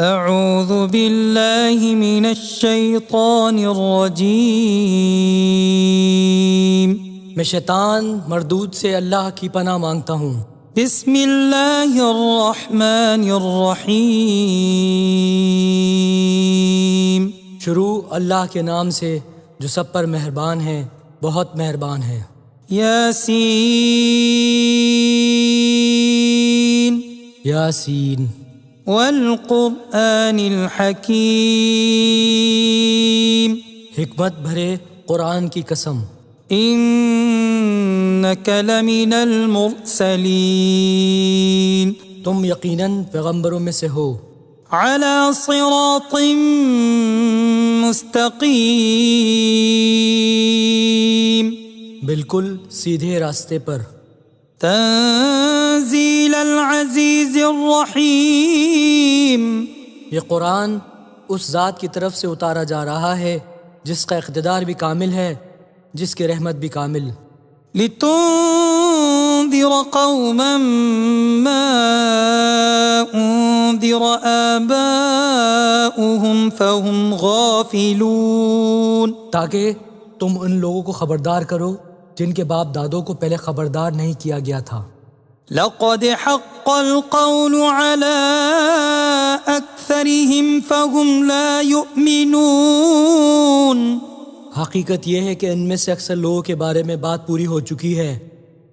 اعوذ باللہ من الشیطان الرجیم، میں شیطان مردود سے اللہ کی پناہ مانگتا ہوں۔ بسم اللہ الرحمن الرحیم، شروع اللہ کے نام سے جو سب پر مہربان ہے، بہت مہربان ہے۔ یاسین یاسین والقرآن الحکیم، حکمت بھرے قرآن کی قسم، انک لمن المرسلین، تم یقیناً پیغمبروں میں سے ہو، علی صراط مستقیم، بالکل سیدھے راستے پر، تنزیل العزیز الرحیم، یہ قرآن اس ذات کی طرف سے اتارا جا رہا ہے جس کا اقتدار بھی کامل ہے، جس کی رحمت بھی کامل، لتنذر قوما ما انذر آباؤهم فهم غافلون، تاکہ تم ان لوگوں کو خبردار کرو جن کے باپ دادوں کو پہلے خبردار نہیں کیا گیا تھا۔ لقد حق القول على اکثرهم فهم لا يؤمنون، حقیقت یہ ہے کہ ان میں سے اکثر لوگوں کے بارے میں بات پوری ہو چکی ہے،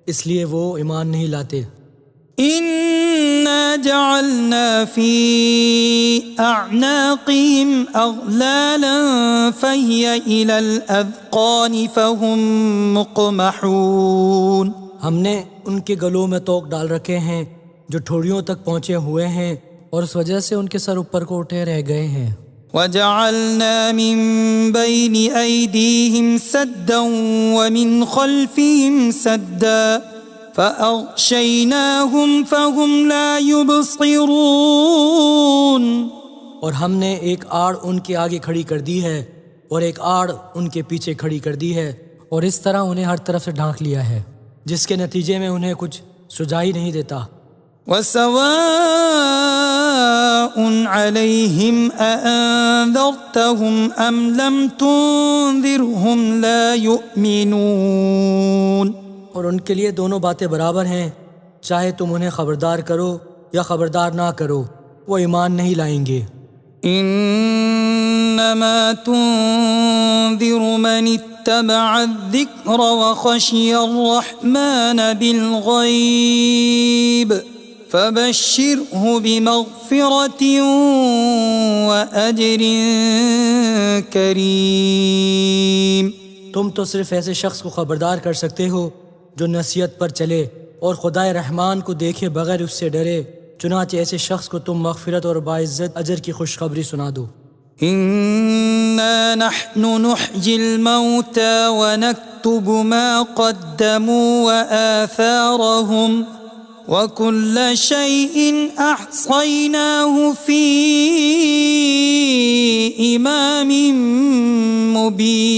اس لیے وہ ایمان نہیں لاتے۔ انا جعلنا في اعناقهم اغلالا فهي الى الاذقان فهم مقمحون، ہم نے ان کے گلوں میں توق ڈال رکھے ہیں جو ٹھوڑیوں تک پہنچے ہوئے ہیں، اور اس وجہ سے ان کے سر اوپر کو اٹھے رہ گئے ہیں۔ وجعلنا من بين أيديهم سدا ومن خلفهم سدا فأغشيناهم فهم لا يبصرون، اور ہم نے ایک آڑ ان کے آگے کھڑی کر دی ہے اور ایک آڑ ان کے پیچھے کھڑی کر دی ہے، اور اس طرح انہیں ہر طرف سے ڈھانک لیا ہے، جس کے نتیجے میں انہیں کچھ سجائی نہیں دیتا۔ وسواء عليهم أأنذرتهم أم لم تنذرهم لا يؤمنون، اور ان کے لیے دونوں باتیں برابر ہیں، چاہے تم انہیں خبردار کرو یا خبردار نہ کرو، وہ ایمان نہیں لائیں گے۔ انما تنذر من اتبع الذکر وخشی الرحمن بالغیب فبشرہ بمغفرۃ واجر کریم، تم تو صرف ایسے شخص کو خبردار کر سکتے ہو جو نصیحت پر چلے اور خدائے رحمان کو دیکھے بغیر اس سے ڈرے، چنانچہ ایسے شخص کو تم مغفرت اور باعزت اجر کی خوشخبری سنا دو۔ انا نحن نحيي الموتى ونكتب ما قدموا وآثارهم وكل شيء احصيناه في امام مبين،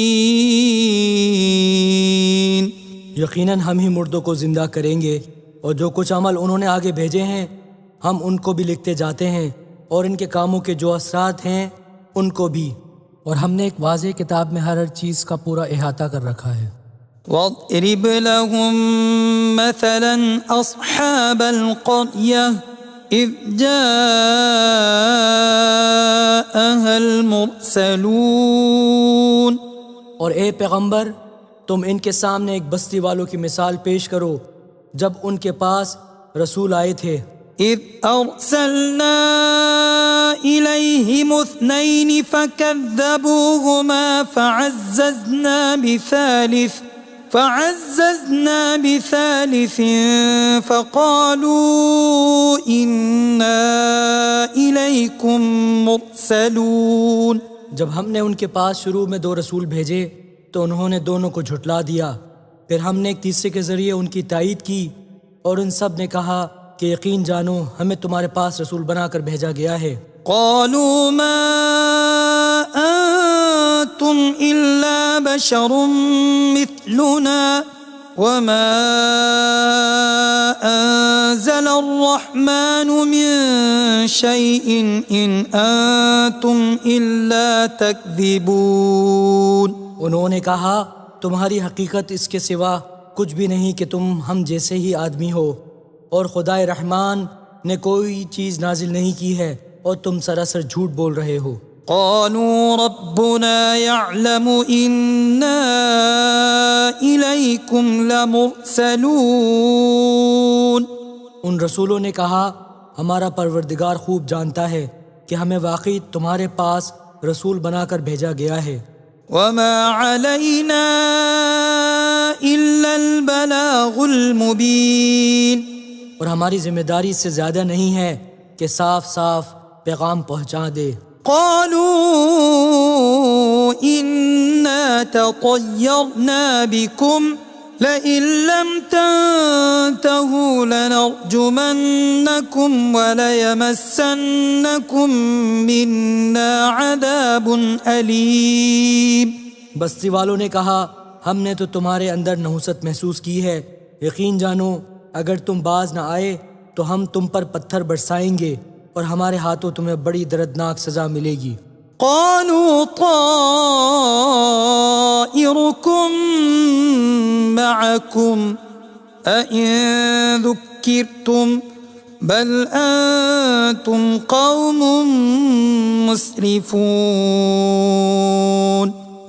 یقیناً ہم ہی مردوں کو زندہ کریں گے، اور جو کچھ عمل انہوں نے آگے بھیجے ہیں ہم ان کو بھی لکھتے جاتے ہیں، اور ان کے کاموں کے جو اثرات ہیں ان کو بھی، اور ہم نے ایک واضح کتاب میں ہر چیز کا پورا احاطہ کر رکھا ہے۔ واضرب لهم مثلا اصحاب القرية اذ جاءها المرسلون، اور اے پیغمبر تم ان کے سامنے ایک بستی والوں کی مثال پیش کرو جب ان کے پاس رسول آئے تھے۔ اذ ارسلنا الیہم اثنین فکذبوہما فعززنا بثالث فقالوا انا الیکم مرسلون، جب ہم نے ان کے پاس شروع میں 2 رسول بھیجے تو انہوں نے دونوں کو جھٹلا دیا، پھر ہم نے ایک تیسرے کے ذریعے ان کی تائید کی، اور ان سب نے کہا کہ یقین جانو ہمیں تمہارے پاس رسول بنا کر بھیجا گیا ہے۔ قالوا ما انتم الا بشر مثلنا وما أنزل الرحمن من شيء إن أنتم إلا تكذبون. انہوں نے کہا تمہاری حقیقت اس کے سوا کچھ بھی نہیں کہ تم ہم جیسے ہی آدمی ہو، اور خدائے رحمان نے کوئی چیز نازل نہیں کی ہے اور تم سراسر جھوٹ بول رہے ہو. قالوا ربنا يعلم إنا إليكم لمرسلون. ان رسولوں نے کہا ہمارا پروردگار خوب جانتا ہے کہ ہمیں واقعی تمہارے پاس رسول بنا کر بھیجا گیا ہے. وما علينا إلا البلاغ المبين. اور ہماری ذمہ داری اس سے زیادہ نہیں ہے کہ صاف صاف پیغام پہنچا دے. قالوا إنا تطيرنا بكم لئن لم تنتهوا لنرجمنكم وليمسنكم منا عذاب أليم. بستی والوں نے کہا ہم نے تو تمہارے اندر نحوست محسوس کی ہے، یقین جانو اگر تم باز نہ آئے تو ہم تم پر پتھر برسائیں گے اور ہمارے ہاتھوں تمہیں بڑی دردناک سزا ملے گی. قالوا طائركم معكم أئن ذكرتم بل أنتم قوم مسرفون.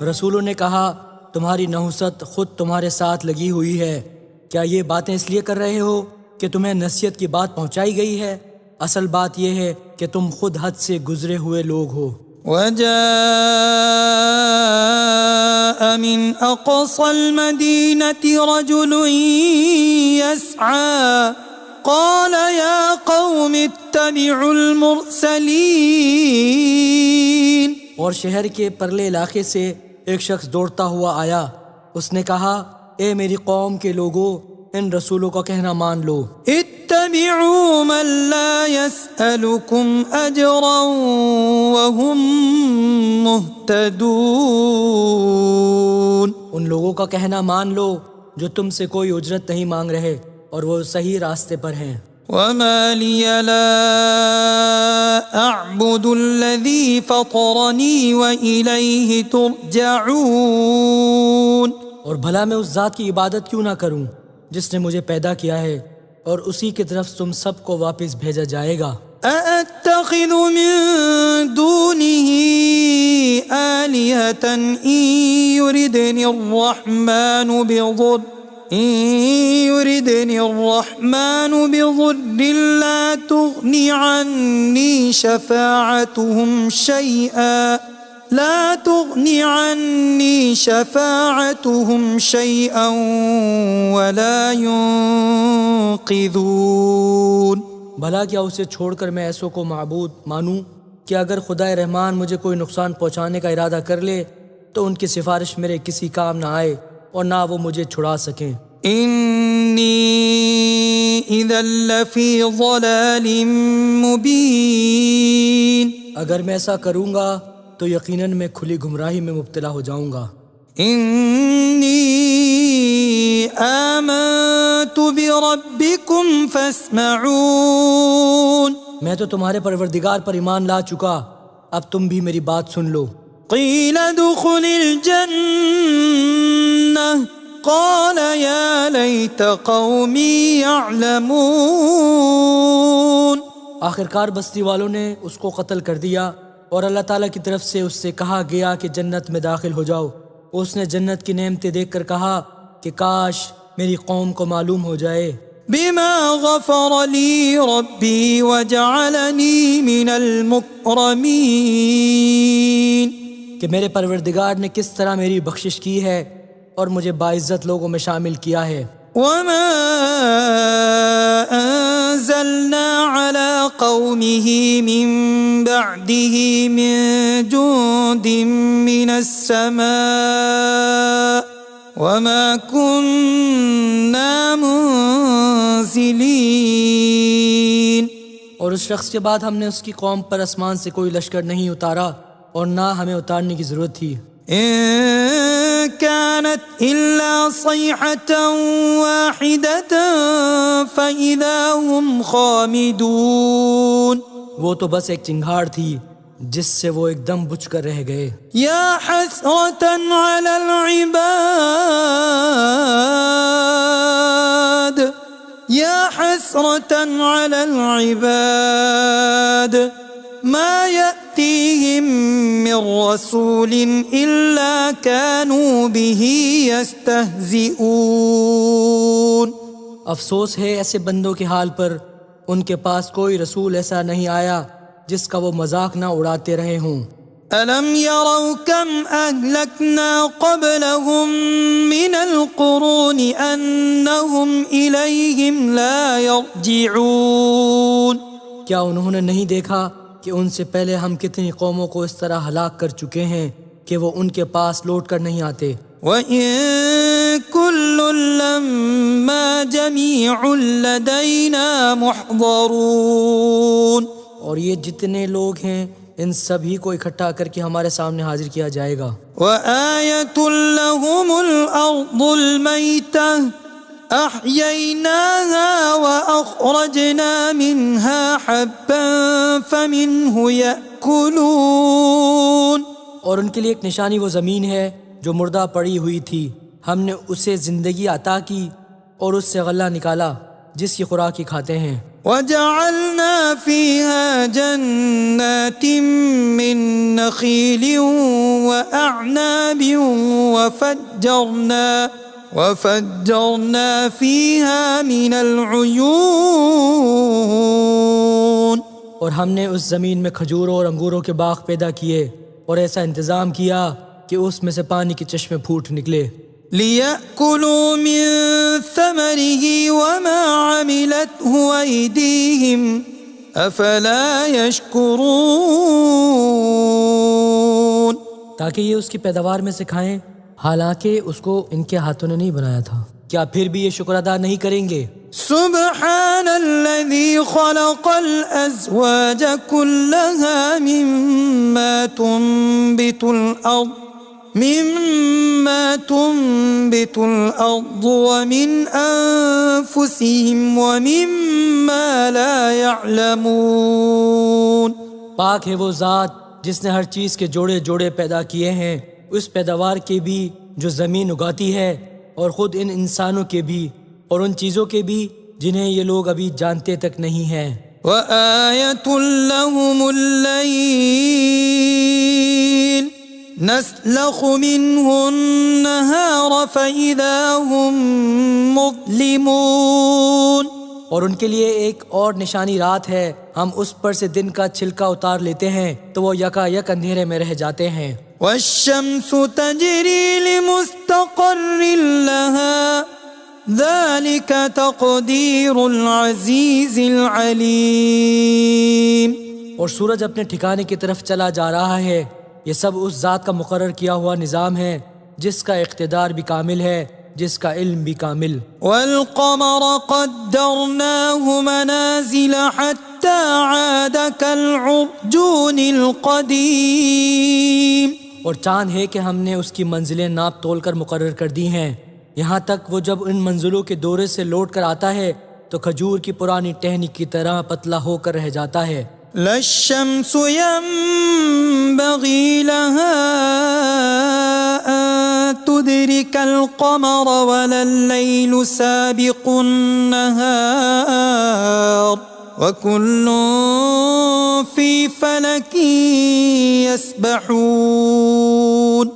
رسولوں نے کہا تمہاری نحوست خود تمہارے ساتھ لگی ہوئی ہے، کیا یہ باتیں اس لیے کر رہے ہو کہ تمہیں نصیحت کی بات پہنچائی گئی ہے؟ اصل بات یہ ہے کہ تم خود حد سے گزرے ہوئے لوگ ہو. وجاء من أقصى المدينة رجل يسعى قال يا قوم اتبعوا المرسلين. اور شہر کے پرلے علاقے سے ایک شخص دوڑتا ہوا آیا، اس نے کہا اے میری قوم کے لوگوں ان رسولوں کا کہنا مان لو. اتبعوا من لا يسألكم أجرا وهم مهتدون. ان لوگوں کا کہنا مان لو جو تم سے کوئی اجرت نہیں مانگ رہے اور وہ صحیح راستے پر ہیں. وما لي لا أعبد الذي فطرني وإليه ترجعون. اور بھلا میں اس ذات کی عبادت کیوں نہ کروں جس نے مجھے پیدا کیا ہے اور اسی کی طرف تم سب کو واپس بھیجا جائے گا. أأتخذ من دونه آلهة إن يردني الرحمن بضر لا تغني عني شفاعتهم شيئا ولا ينقذون. بھلا کیا اسے چھوڑ کر میں ایسوں کو معبود مانوں کہ اگر خدائے رحمان مجھے کوئی نقصان پہنچانے کا ارادہ کر لے تو ان کی سفارش میرے کسی کام نہ آئے اور نہ وہ مجھے چھڑا سکیں. إني إذا لفي ضلال مبين. اگر میں ایسا کروں گا تو یقیناً میں کھلی گمراہی میں مبتلا ہو جاؤں گا. إني آمنت بربكم فاسمعون. میں تو تمہارے پروردگار پر ایمان لا چکا، اب تم بھی میری بات سن لو. قيل ادخل الجنة قال يا ليت قومي يعلمون. آخرکار بستی والوں نے اس کو قتل کر دیا اور اللہ تعالیٰ کی طرف سے اس سے کہا گیا کہ جنت میں داخل ہو جاؤ. اس نے جنت کی نعمتیں دیکھ کر کہا کہ کاش میری قوم کو معلوم ہو جائے. بما غفر لي ربي وجعلني من المكرمين. کہ میرے پروردگار نے کس طرح میری بخشش کی ہے اور مجھے باعزت لوگوں میں شامل کیا ہے. وما أنزلنا على قومه من بعده من جند من السماء وما كنا منزلين. اور اس شخص کے بعد ہم نے اس کی قوم پر آسمان سے کوئی لشکر نہیں اتارا اور نہ ہمیں اتارنے کی ضرورت تھی. إن كانت إلا صيحة واحدة فإذا هم خامدون. وہ تو بس ایک چنگھاڑ تھی جس سے وہ ایک دم بجھ کر رہ گئے. يا حسرة على العباد يا حسرة على العباد ما يأتيهم من رسول إلا كانوا به يستهزئون. افسوس ہے ایسے بندوں کے حال پر، ان کے پاس کوئی رسول ایسا نہیں آیا جس کا وہ مذاق نہ اڑاتے رہے ہوں. ألم يروا كم أهلكنا قبلهم من القرون أنهم إليهم لا يرجعون. کیا انہوں نے نہیں دیکھا کہ ان سے پہلے ہم کتنی قوموں کو اس طرح ہلاک کر چکے ہیں کہ وہ ان کے پاس لوٹ کر نہیں آتے. وَإِن كُلٌّ لَّمَّا جَمِيعٌ لَّدَيْنَا مُحْضَرُونَ. اور یہ جتنے لوگ ہیں ان سبھی کو اکٹھا کر کے ہمارے سامنے حاضر کیا جائے گا. وَآيَةٌ لَّهُمُ الْأَرْضُ الْمَيْتَةُ أَحْيَيْنَاهَا وَأَخْرَجْنَا مِنْهَا حَبًّا فَمِنْهُ يَأْكُلُونَ. اور ان کے لیے ایک نشانی وہ زمین ہے جو مردہ پڑی ہوئی تھی، ہم نے اسے زندگی عطا کی اور اس سے غلہ نکالا جس کی خوراک ہی کھاتے ہیں. وَجَعَلْنَا فِيهَا جَنَّاتٍ مِّن نَّخِيلٍ وَأَعْنَابٍ وَفَجَّرْنَا فِيهَا مِنَ الْعُيُونِ. اور ہم نے اس زمین میں کھجوروں اور انگوروں کے باغ پیدا کیے اور ایسا انتظام کیا کہ اس میں سے پانی کے چشمے پھوٹ نکلے. لِيَأْكُلُوا مِن ثَمَرِهِ وَمَا عَمِلَتْهُ أَيْدِيهِمْ أَفَلَا يَشْكُرُونَ. تاکہ یہ اس کی پیداوار میں سے کھائیں حالانکہ اس کو ان کے ہاتھوں نے نہیں بنایا تھا. کیا پھر بھی یہ شکر ادا نہیں کریں گے؟ سبحان الذي خلق الأزواج كلها مما تنبت الأرض ومن أنفسهم ومما لا يعلمون. پاک ہے وہ ذات جس نے ہر چیز کے جوڑے جوڑے پیدا کیے ہیں، اس پیداوار کے بھی جو زمین اگاتی ہے اور خود ان انسانوں کے بھی اور ان چیزوں کے بھی جنہیں یہ لوگ ابھی جانتے تک نہیں ہیں. وَآيَةٌ لَّهُمُ اللَّيْلُ نَسْلَخُ مِنْهُ النَّهَارَ فَإِذَا هُمْ مُظْلِمُونَ. اور ان کے لیے ایک اور نشانی رات ہے، ہم اس پر سے دن کا چھلکا اتار لیتے ہیں تو وہ یکا یک اندھیرے میں رہ جاتے ہیں. وَالشَّمْسُ تَجْرِي لِمُسْتَقَرٍّ لَّهَا ذَلِكَ تَقْدِيرُ الْعَزِيزِ الْعَلِيمِ. اور سورج اپنے ٹھکانے کی طرف چلا جا رہا ہے، یہ سب اس ذات کا مقرر کیا ہوا نظام ہے جس کا اقتدار بھی کامل ہے، جس کا علم بھی کامل. وَالْقَمَرَ قَدَّرْنَاهُ مَنَازِلَ حَتَّى عَادَ كَالْعُرْجُونِ الْقَدِيمِ. اور چاند ہے کہ ہم نے اس کی منزلیں ناپ تول کر مقرر کر دی ہیں، یہاں تک وہ جب ان منزلوں کے دورے سے لوٹ کر آتا ہے تو کھجور کی پرانی ٹہنی کی طرح پتلا ہو کر رہ جاتا ہے. لَا الشَّمْسُ يَنبَغِي لَهَا أَن تُدْرِكَ الْقَمَرَ وَلَا اللَّيْلُ سَابِقُ النَّهَارِ وَكُلٌّ فِي فَلَكٍ يَسْبَحُونَ.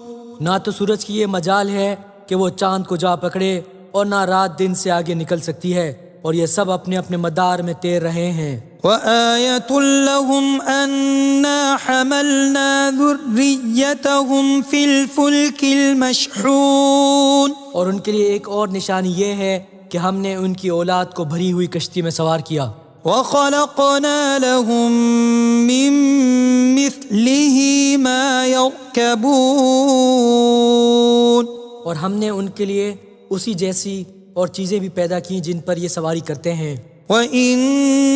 نہ تو سورج کی یہ مجال ہے کہ وہ چاند کو جا پکڑے اور نہ رات دن سے آگے نکل سکتی ہے، اور یہ سب اپنے اپنے مدار میں تیر رہے ہیں. وَآيَةٌ لَّهُمْ أَنَّا حَمَلْنَا ذُرِّيَّتَهُمْ فِي الْفُلْكِ الْمَشْحُونِ. اور ان کے لیے ایک اور نشانی یہ ہے کہ ہم نے ان کی اولاد کو بھری ہوئی کشتی میں سوار کیا. وَخَلَقْنَا لَهُم مِّن مِّثْلِهِ مَا يَرْكَبُونَ. اور ہم نے ان کے لیے اسی جیسی اور چیزیں بھی پیدا کی جن پر یہ سواری کرتے ہیں. وَإِن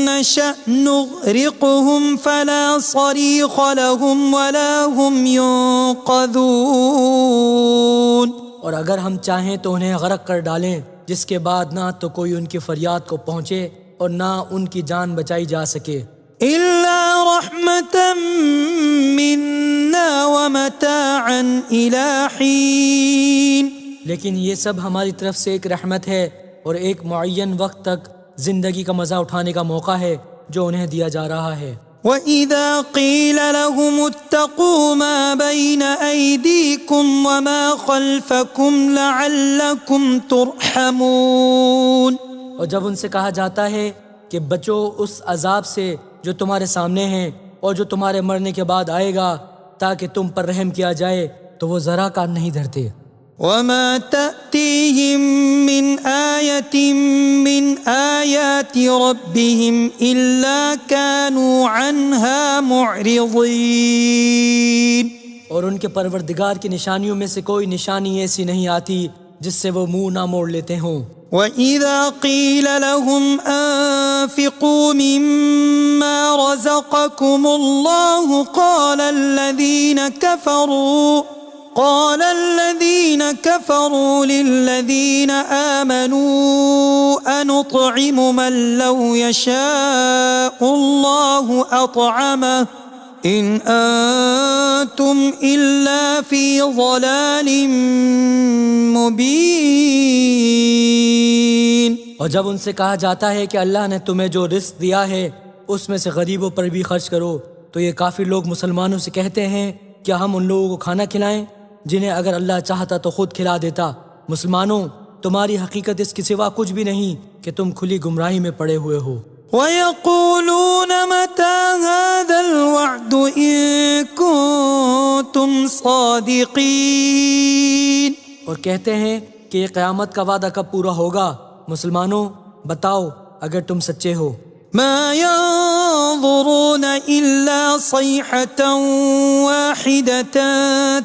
نَّشَأْ نُغْرِقْهُمْ فَلَا صَرِيخَ لَهُمْ وَلَا هُمْ يُنقَذُونَ. اور اگر ہم چاہیں تو انہیں غرق کر ڈالیں، جس کے بعد نہ تو کوئی ان کی فریاد کو پہنچے اور نہ ان کی جان بچائی جا سکے، إلا رحمة منا ومتاعا إلى حين. لیکن یہ سب ہماری طرف سے ایک رحمت ہے اور ایک معین وقت تک زندگی کا مزہ اٹھانے کا موقع ہے جو انہیں دیا جا رہا ہے۔ وَإِذَا قِيلَ لَهُمُ اتَّقُوا مَا بَيْنَ أَيْدِيكُمْ وَمَا خَلْفَكُمْ لَعَلَّكُمْ تُرْحَمُونَ، اور جب ان سے کہا جاتا ہے کہ بچو اس عذاب سے جو تمہارے سامنے ہیں اور جو تمہارے مرنے کے بعد آئے گا تاکہ تم پر رحم کیا جائے، تو وہ ذرا کان نہیں دھرتے۔ وَمَا تَأْتِيهِم مِّنْ آيَةٍ مِّنْ آيَاتِ رَبِّهِمْ إِلَّا كَانُوا عَنْهَا مُعْرِضِينَ، اور ان کے پروردگار کی نشانیوں میں سے کوئی نشانی ایسی نہیں آتی جس سے وہ منہ نہ موڑ لیتے ہوں۔ وَإِذَا قِيلَ لَهُمْ أَنفِقُوا مِمَّا رَزَقَكُمُ اللَّهُ قال الذين كفروا للذين آمنوا أنطعم من لو يشاء الله أطعمه إن أنتم إلا في ضلال مبين۔ اور جب ان سے کہا جاتا ہے کہ اللہ نے تمہیں جو رزق دیا ہے اس میں سے غریبوں پر بھی خرچ کرو، تو یہ کافر لوگ مسلمانوں سے کہتے ہیں کیا ہم ان لوگوں کو کھانا کھلائیں جنہیں اگر اللہ چاہتا تو خود کھلا دیتا؟ مسلمانوں، تمہاری حقیقت اس کے سوا کچھ بھی نہیں کہ تم کھلی گمراہی میں پڑے ہوئے ہو۔ وَيَقُولُونَ مَتَى هَذَا الْوَعْدُ إِن كُنتُمْ صَادِقِينَ، اور کہتے ہیں کہ یہ قیامت کا وعدہ کب پورا ہوگا؟ مسلمانوں، بتاؤ اگر تم سچے ہو۔ ما ينظرون إلا صيحة واحدة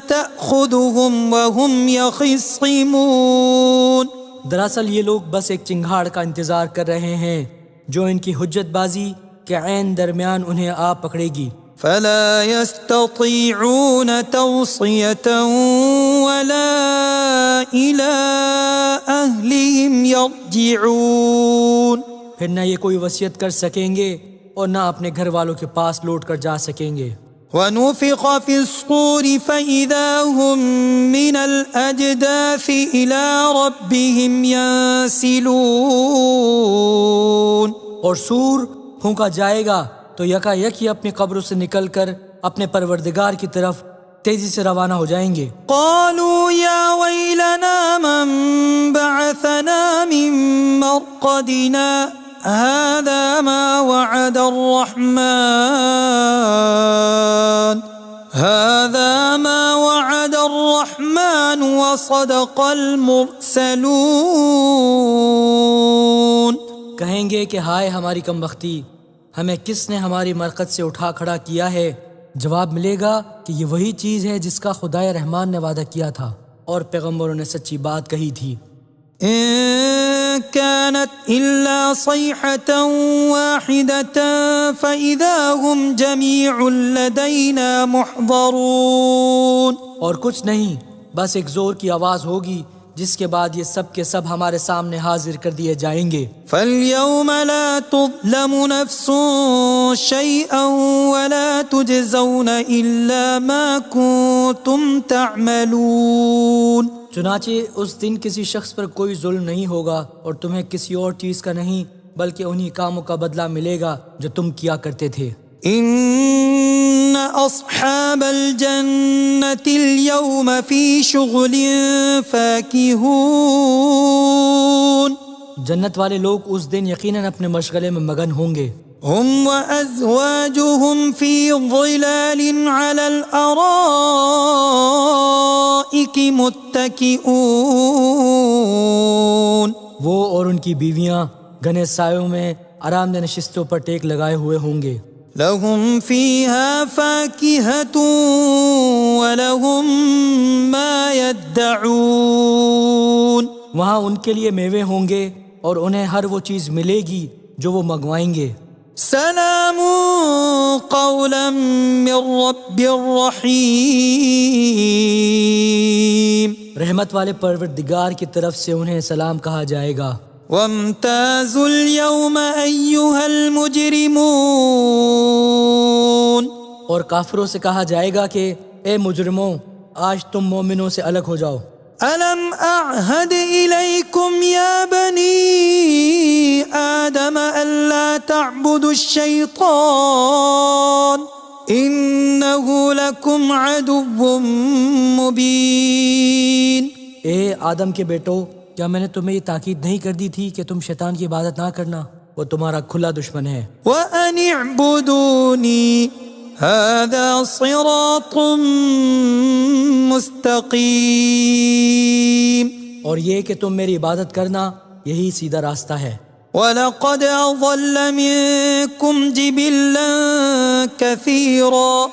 تأخذهم وهم يخصمون، دراصل یہ لوگ بس ایک چنگھاڑ کا انتظار کر رہے ہیں جو ان کی حجت بازی کے عین درمیان انہیں آ پکڑے گی۔ فلا يستطيعون توصية ولا إلى أهلهم يرجعون، پھر نہ یہ کوئی وصیت کر سکیں گے اور نہ اپنے گھر والوں کے پاس لوٹ کر جا سکیں گے۔ ونفخ في الصور فإذا هم من الأجداث إلى ربهم ينسلون، اور سور پھونکا جائے گا تو یکا یک ہی اپنی قبروں سے نکل کر اپنے پروردگار کی طرف تیزی سے روانہ ہو جائیں گے۔ قالوا يا ويلنا من بعثنا من مرقدنا هذا ما وعد الرحمن وصدق المرسلون۔ کہیں گے کہ ہائے ہماری کم بختی، ہمیں کس نے ہماری مرقد سے اٹھا کھڑا کیا ہے؟ جواب ملے گا کہ یہ وہی چیز ہے جس کا خدائے رحمان نے وعدہ کیا تھا اور پیغمبروں نے سچی بات کہی تھی۔ إن كانت إلا صيحة واحدة فإذا هم جميع لدينا محضرون، اور کچھ نہیں، بس ایک زور کی آواز ہوگی جس کے بعد یہ سب کے سب ہمارے سامنے حاضر کر دیے جائیں گے۔ فَالْيَوْمَ لَا تُظْلَمُ نَفْسٌ شَيْئًا وَلَا تُجْزَوْنَ إِلَّا مَا كُنتُمْ تَعْمَلُونَ، چنانچہ اس دن کسی شخص پر کوئی ظلم نہیں ہوگا اور تمہیں کسی اور چیز کا نہیں بلکہ انہی کاموں کا بدلہ ملے گا جو تم کیا کرتے تھے۔ إِنَّ أَصْحَابَ الْجَنَّةِ الْيَوْمَ فِي شُغُلٍ فَاكِهُونَ، جنت والے لوگ اس دن یقیناً اپنے مشغلے میں مگن ہوں گے۔ هم وأزواجهم في ظلال على الأرائك متكئون، وہ اور ان کی بیویاں گھنے سایوں میں آرام دہ نشستوں پر ٹیک لگائے ہوئے ہوں گے۔ لهم فيها فاكهة ولهم ما يدعون، وہاں ان کے لیے میوے ہوں گے اور انہیں ہر وہ چیز ملے گی جو وہ منگوائیں گے۔ سلام قولا من رب رحیم، رحمت والے پروردگار کی طرف سے انہیں سلام کہا جائے گا۔ وامتازوا اليوم أيها المجرمون، اور کافروں سے کہا جائے گا کہ اے مجرموں، آج تم مومنوں سے الگ ہو جاؤ۔ ألم أعهد إليكم يا بني آدم ألا تعبدوا الشيطان إنه لكم عدو مبين۔ اے آدم کے بیٹو، کیا میں نے تمہیں یہ تاکید نہیں کر دی تھی کہ تم شیطان کی عبادت نہ کرنا؟ وہ تمہارا کھلا دشمن ہے۔ وأن اعبدوني هذا صراط مستقيم، اور یہ کہ تم میری عبادت کرنا، یہی سیدھا راستہ ہے۔ وَلَقَدْ أَضَلَّ مِنكُمْ جِبِلًّا كَثِيرًا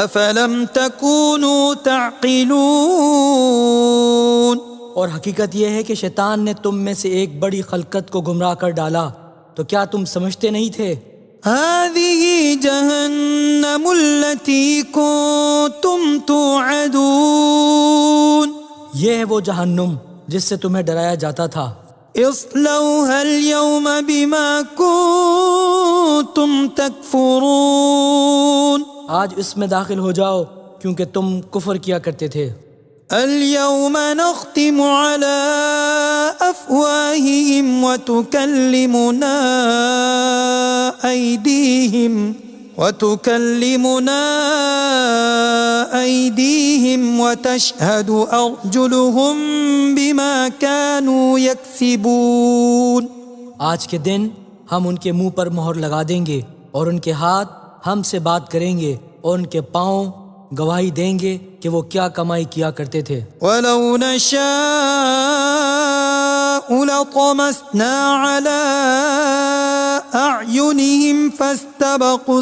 أَفَلَمْ تَكُونُوا تَعْقِلُونَ۔ اور حقیقت یہ ہے کہ شیطان نے تم میں سے ایک بڑی خلقت کو گمراہ کر ڈالا، تو کیا تم سمجھتے نہیں تھے؟ هَذِهِ جَهَنَّمُ الَّتِي كُنتُمْ تُوعَدُونَ، یہ ہے وہ جہنم جس سے تمہیں ڈرایا جاتا تھا۔ اصلوها اليوم بما كنتم تكفرون، آج اس میں داخل ہو جاؤ کیونکہ تم کفر کیا کرتے تھے۔ اليوم نختم على أفواههم وتكلمنا أيديهم وتشهد أرجلهم بما كانوا يكسبون۔ آج کے دن ہم ان کے منہ پر مہر لگا دیں گے، اور ان کے ہاتھ ہم سے بات کریں گے، اور ان کے پاؤں گواہی دیں گے کہ وہ کیا کمائی کیا کرتے تھے۔ وَلَوْ نَشَاءُ لَطَمَسْنَا عَلَىٰ أَعْيُنِهِمْ فَاسْتَبَقُوا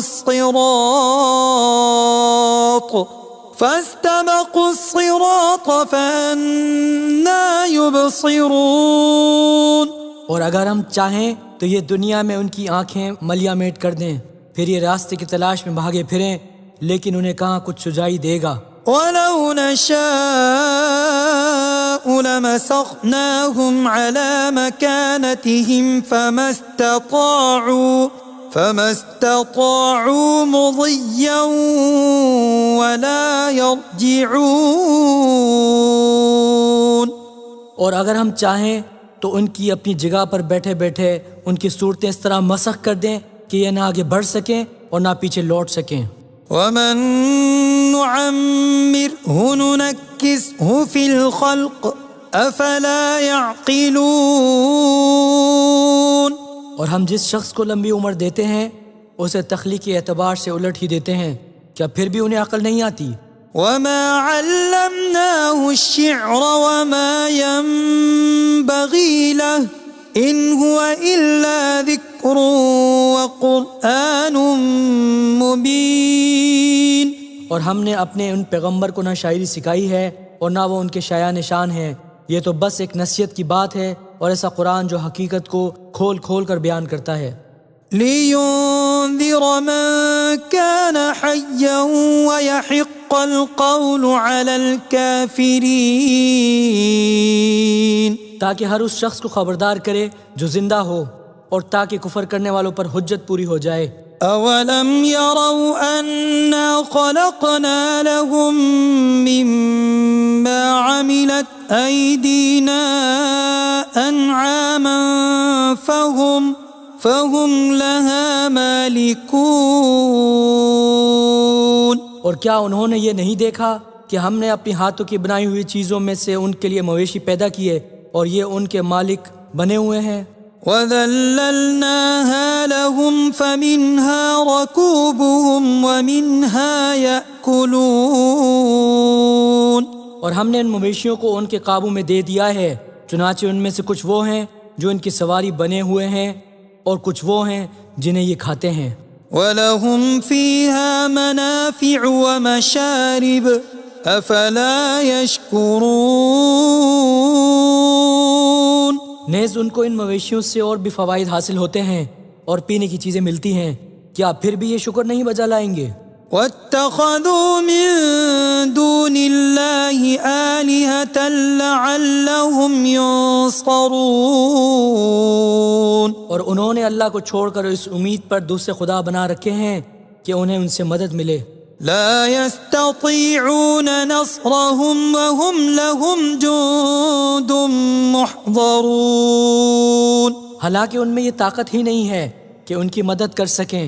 الصِّرَاطَ فَأَنَّىٰ يُبْصِرُونَ۔ اور اگر ہم چاہیں تو یہ دنیا میں ان کی آنکھیں ملیا میٹ کر دیں، پھر یہ راستے کی تلاش میں بھاگے پھریں، لیکن انہیں کہاں کچھ سجائی دے گا۔ وَلَوْ نَشَاءُ لَمَسَخْنَاهُمْ عَلَىٰ مَكَانَتِهِمْ فَمَا اسْتَطَاعُوا مُضِيًّا وَلَا يَرْجِعُونَ۔ اور اگر ہم چاہیں تو ان کی اپنی جگہ پر بیٹھے بیٹھے ان کی صورتیں اس طرح مسخ کر دیں کہ یہ نہ آگے بڑھ سکیں اور نہ پیچھے لوٹ سکیں۔ وَمَن نُعَمِّرْهُ نُنَكِّسْهُ فِي الْخَلْقِ أَفَلَا يَعْقِلُونَ۔ اور ہم جس شخص کو لمبی عمر دیتے ہیں اسے تخلیقی اعتبار سے الٹ ہی دیتے ہیں، کیا پھر بھی انہیں عقل نہیں آتی؟ وَمَا عَلَّمْنَاهُ الشِّعْرَ وَمَا يَنبَغِي لَهُ إِنْ هُوَ إِلَّا ذِكْرٌ وَقُرْآنٌ مُبِينٌ۔ اور ہم نے اپنے ان پیغمبر کو نہ شاعری سکھائی ہے اور نہ وہ ان کے شایع نشان ہیں، یہ تو بس ایک نصیحت کی بات ہے اور ایسا قرآن جو حقیقت کو کھول کھول کر بیان کرتا ہے۔ لِيُنذِرَ مَن كَانَ حَيًّا وَيَحِقَّ الْقَوْلُ عَلَى الْكَافِرِينَ، تاکہ ہر اس شخص کو خبردار کرے جو زندہ ہو، اور تاکہ کفر کرنے والوں پر حجت پوری ہو جائے۔ أَوَلَمْ يَرَوْا أَنَّا خَلَقْنَا لَهُم مِّمَّا عَمِلَتْ أَيْدِينَا أَنْعَامًا فَهُمْ لَهَا مَالِكُونَ۔ اور کیا انہوں نے یہ نہیں دیکھا کہ ہم نے اپنی ہاتھوں کی بنائی ہوئی چیزوں میں سے ان کے لیے مویشی پیدا کیے اور یہ ان کے مالک بنے ہوئے ہیں؟ وَذَلَّلْنَاهَا لَهُمْ فَمِنْهَا رَكُوبُهُمْ وَمِنْهَا يَأْكُلُونَ۔ اور ہم نے ان مویشیوں کو ان کے قابو میں دے دیا ہے، چنانچہ ان میں سے کچھ وہ ہیں جو ان کی سواری بنے ہوئے ہیں اور کچھ وہ ہیں جنہیں یہ کھاتے ہیں۔ وَلَهُمْ فِيهَا مَنَافِعُ وَمَشَارِبُ أَفَلَا يَشْكُرُونَ۔ نیز ان کو ان مویشیوں سے اور بھی فوائد حاصل ہوتے ہیں اور پینے کی چیزیں ملتی ہیں، کیا پھر بھی یہ شکر نہیں بجا لائیں گے؟ واتخذوا من دون الله آلهة لعلهم ينصرون، اور انہوں نے اللہ کو چھوڑ کر اس امید پر دوسرے خدا بنا رکھے ہیں کہ انہیں ان سے مدد ملے۔ لا يستطيعون نصرهم وهم لهم جند محضرون، حالانکہ ان میں یہ طاقت ہی نہیں ہے کہ ان کی مدد کر سکیں،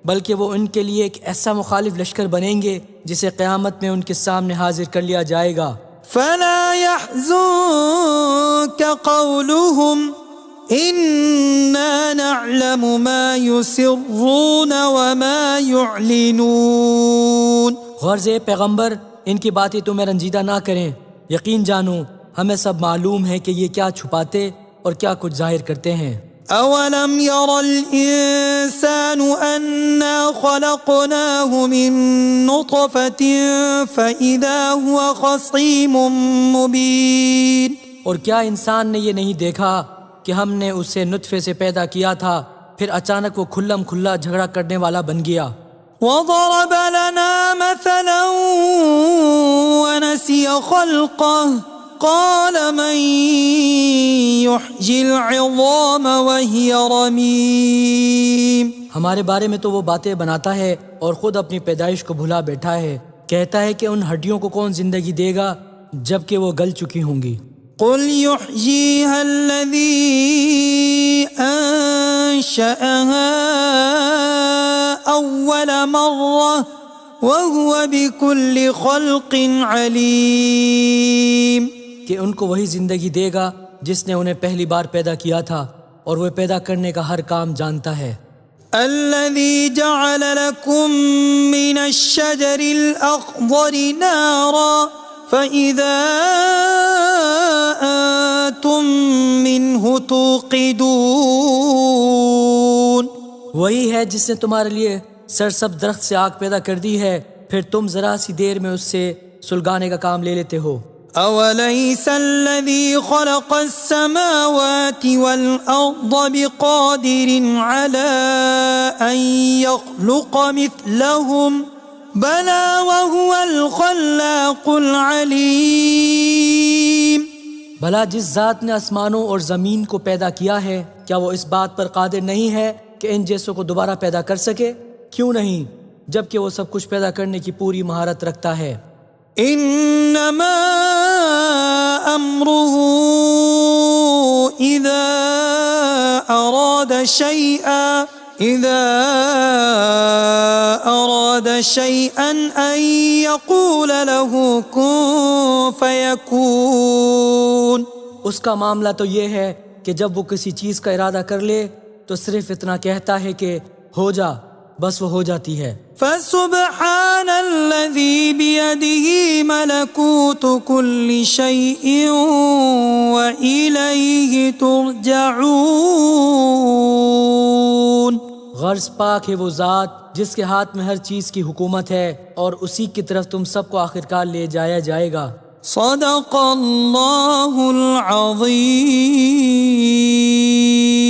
بلکہ وہ ان کے لیے ایک ایسا مخالف لشکر بنیں گے جسے قیامت میں ان کے سامنے حاضر کر لیا جائے گا۔ فلا يحزنك قولهم إنا نعلم ما يسرون وما يعلنون، غرض اے پیغمبر ان کی باتیں تمہیں رنجیدہ نہ کریں، یقین جانو ہمیں سب معلوم ہے کہ یہ کیا چھپاتے اور کیا کچھ ظاہر کرتے ہیں۔ أولم ير الإنسان أنا خلقناه من نطفة فإذا هو خصيم مبين، اور کیا انسان نے یہ نہیں دیکھا کہ ہم نے اسے نطفے سے پیدا کیا تھا، پھر اچانک وہ کھلم کھلا جھگڑا کرنے والا بن گیا۔ وضرب لنا مثلا ونسي خلقه قال من يحيي العظام وهي رميم، ہمارے بارے میں تو وہ باتیں بناتا ہے اور خود اپنی پیدائش کو بھلا بیٹھا ہے، کہتا ہے کہ ان ہڈیوں کو کون زندگی دے گا جبکہ وہ گل چکی ہوں گی۔ قل يحييها الذي أنشأها أول مرة وهو بكل خلق عليم، کہ ان کو وہی زندگی دے گا جس نے انہیں پہلی بار پیدا کیا تھا اور وہ پیدا کرنے کا ہر کام جانتا ہے۔ الذي جعل لكم من الشجر الأخضر نارا فإذا أنتم منه توقدون، وہی ہے جس نے تمہارے لیے سرسبز درخت سے آگ پیدا کر دی ہے، پھر تم ذرا سی دیر میں اس سے سلگانے کا کام لے لیتے ہو۔ أوليس الذي خلق السماوات والأرض بقادر على أن يخلق مثلهم بلى وهو الخلاق العليم، بھلا جس ذات نے آسمانوں اور زمین کو پیدا کیا ہے کیا وہ اس بات پر قادر نہیں ہے کہ ان جیسوں کو دوبارہ پیدا کر سکے؟ کیوں نہیں، جبکہ وہ سب کچھ پیدا کرنے کی پوری مہارت رکھتا ہے۔ إنما أمره إذا أراد شيئا أن يقول له كن فيكون، اس کا معاملہ تو یہ ہے کہ جب وہ کسی چیز کا ارادہ کر لے تو صرف اتنا کہتا ہے کہ ہو جا، بس وہ ہو جاتی ہے۔ فسبحان الذي بيده ملكوت كل شيء وإليه ترجعون، غرض پاک ہے وہ ذات جس کے ہاتھ میں ہر چیز کی حکومت ہے اور اسی کی طرف تم سب کو آخرکار لے جایا جائے گا۔ صدق اللہ العظیم۔